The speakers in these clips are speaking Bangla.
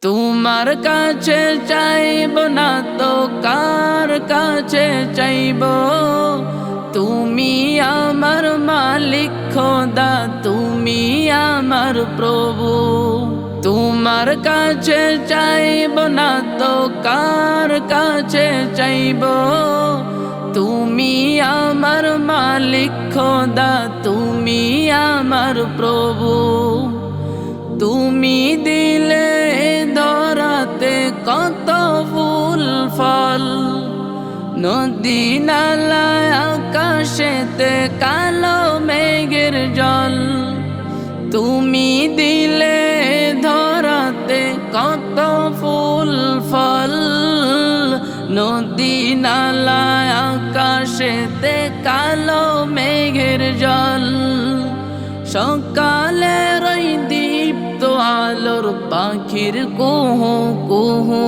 তোমার কাছে চাইব না তো কার কাছে চাইব। তুমি আমার মালিক খোদা, তুমি আমার প্রভু। তোমার কাছে চাইব না তো কার কাছে চাইব। তুমি আমার মালিক খোদা, তুমি আমার প্রভু। তুমি দিলে ধরাতে কত ফুল ফল, নদী নালায় আকাশেতে কালো মেঘের জল। তুমি দিলে ধরাতে কত ফুল ফল, নদী নালায় আকাশেতে কালো মেঘের জল। সকালের ওই দীপ্ত আলোর পাখির কুহু কুহু,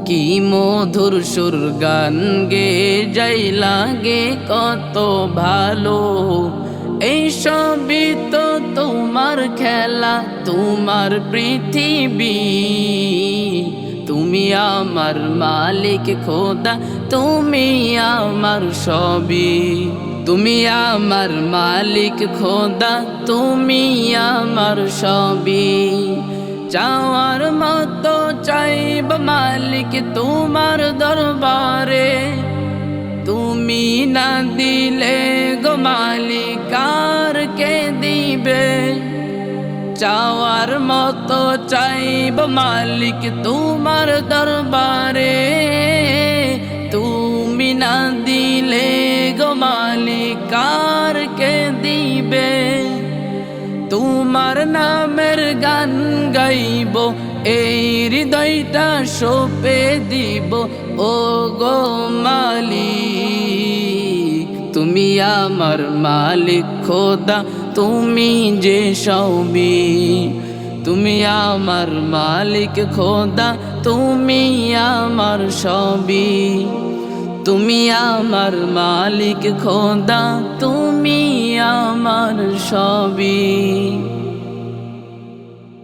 কি মধুর সুর গান গে যাই লাগে কত ভালো। এই সবই তো তোমার খেলা, তোমার পৃথিবী। তুমি আমার মালিক খোদা, তুমি আমার সবই। তুমি আমার মালিক খোদা, তুমি আমার সবই। চাওয়ার মতো চাইব মালিক তোমার দরবারে, তুমি না দিলে গো মালিক কার কে দিবে। চাওয়ার মতো চাইব মালিক তোমার দরবারে, তুমি না দিলে গো মালিক কার কে দিবে। তোমার নামের গান গাইব, এই হৃদয়টা সঁপে দিব ও গো মালিক। তুমি আমার মালিক খোদা, তুমি যে সবই। তুমি আমার মালিক খোদা, তুমি আমার সবই। তুমি আমার মালিক খোদা, তুমি আমার সবই।